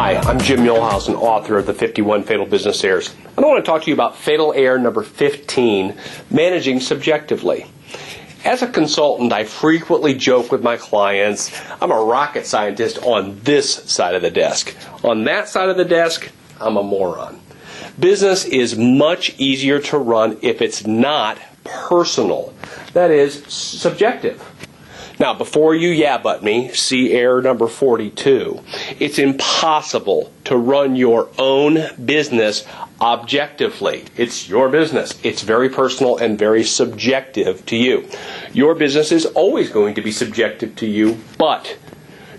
Hi, I'm Jim Muehlhausen, author of the 51 Fatal Business Errors. I want to talk to you about fatal error number 15, managing subjectively. As a consultant, I frequently joke with my clients, I'm a rocket scientist on this side of the desk. On that side of the desk, I'm a moron. Business is much easier to run if it's not personal. That is, subjective. Now, before you yab at me, see error number 42. It's impossible to run your own business objectively. It's your business. It's very personal and very subjective to you. Your business is always going to be subjective to you, but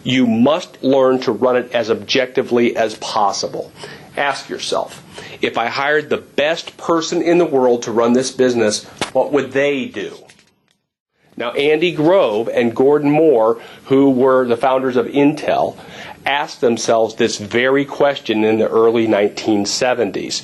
you must learn to run it as objectively as possible. Ask yourself, if I hired the best person in the world to run this business, what would they do? Now, Andy Grove and Gordon Moore, who were the founders of Intel, asked themselves this very question in the early 1970s.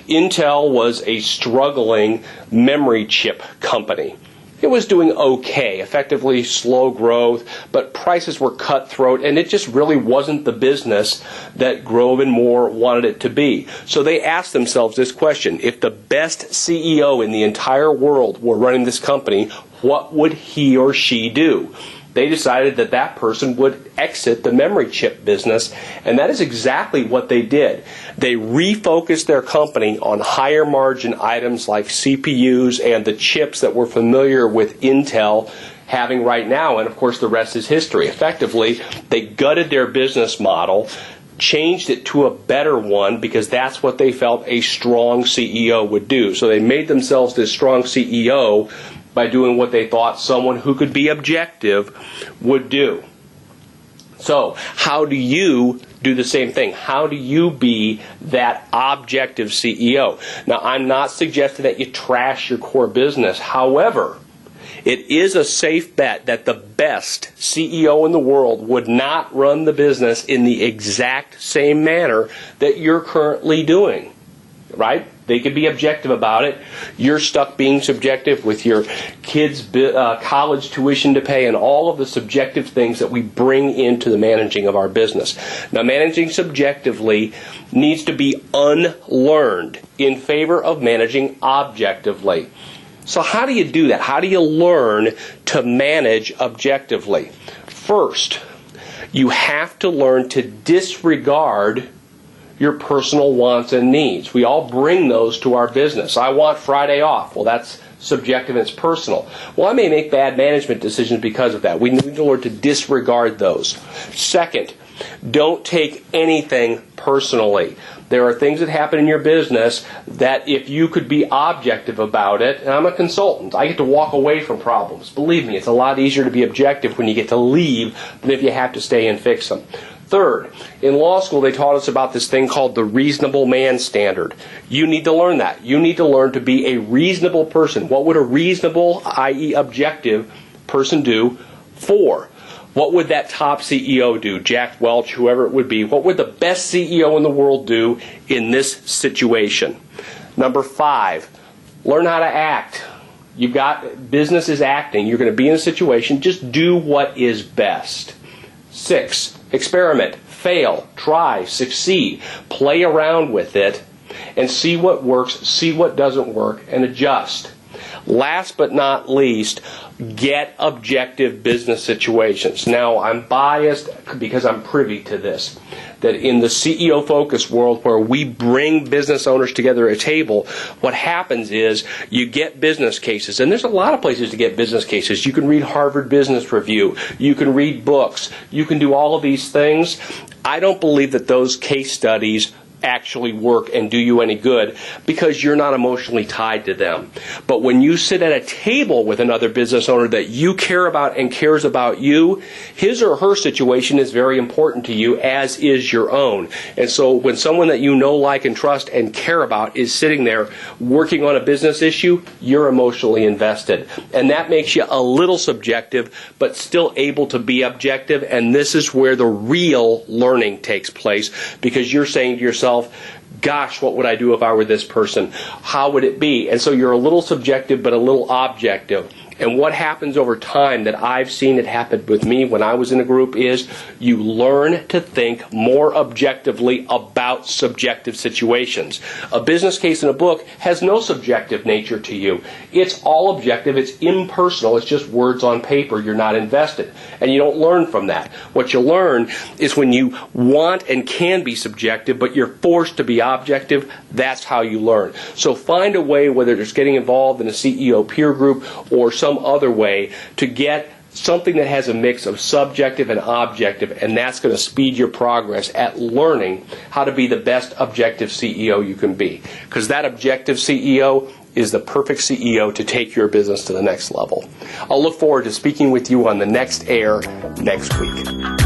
Intel was a struggling memory chip company. It was doing okay, effectively slow growth, but prices were cutthroat, and it just really wasn't the business that Grove and Moore wanted it to be. So they asked themselves this question: if the best CEO in the entire world were running this company, what would he or she do? They decided that that person would exit the memory chip business, and that is exactly what they did. They refocused their company on higher margin items like CPUs and the chips that we're familiar with Intel having right now, and of course the rest is history. Effectively, they gutted their business model, changed it to a better one because that's what they felt a strong CEO would do. So they made themselves this strong CEO by doing what they thought someone who could be objective would do. So, how do you do the same thing? How do you be that objective CEO? Now, I'm not suggesting that you trash your core business. However, it is a safe bet that the best CEO in the world would not run the business in the exact same manner that you're currently doing, right? They could be objective about it. You're stuck being subjective with your kids' college tuition to pay and all of the subjective things that we bring into the managing of our business. Now, managing subjectively needs to be unlearned in favor of managing objectively. So how do you do that? How do you learn to manage objectively? First, you have to learn to disregard your personal wants and needs. We all bring those to our business. I want Friday off. Well, that's subjective and it's personal. Well, I may make bad management decisions because of that. We need to learn to disregard those. Second, don't take anything personally. There are things that happen in your business that if you could be objective about it, and I'm a consultant, I get to walk away from problems. Believe me, it's a lot easier to be objective when you get to leave than if you have to stay and fix them. Third, in law school they taught us about this thing called the reasonable man standard. You need to learn that. You need to learn to be a reasonable person. What would a reasonable, i.e. objective, person do? 4. What would that top CEO do? Jack Welch, whoever it would be. What would the best CEO in the world do in this situation? Number 5, learn how to act. You've got business is acting. You're going to be in a situation. Just do what is best. 6, experiment, fail, try, succeed, play around with it, and see what works, see what doesn't work, and adjust. Last but not least, get objective business situations. Now, I'm biased because I'm privy to this, that in the CEO focus world where we bring business owners together at a table, what happens is you get business cases, and there's a lot of places to get business cases. You can read Harvard Business Review, you can read books, you can do all of these things. I don't believe that those case studies actually work and do you any good because you're not emotionally tied to them. But when you sit at a table with another business owner that you care about and cares about you, his or her situation is very important to you, as is your own. And so when someone that you know, like, and trust and care about is sitting there working on a business issue, you're emotionally invested. And that makes you a little subjective, but still able to be objective. And this is where the real learning takes place, because you're saying to yourself, gosh, what would I do if I were this person? How would it be? And so you're a little subjective but a little objective. And what happens over time that I've seen it happen with me when I was in a group is you learn to think more objectively about subjective situations. A business case in a book has no subjective nature to you. It's all objective. It's impersonal. It's just words on paper. You're not invested. And you don't learn from that. What you learn is when you want and can be subjective, but you're forced to be objective, that's how you learn. So find a way, whether it's getting involved in a CEO peer group or some other way, to get something that has a mix of subjective and objective, and that's going to speed your progress at learning how to be the best objective CEO you can be. Because that objective CEO is the perfect CEO to take your business to the next level. I'll look forward to speaking with you on the next air next week.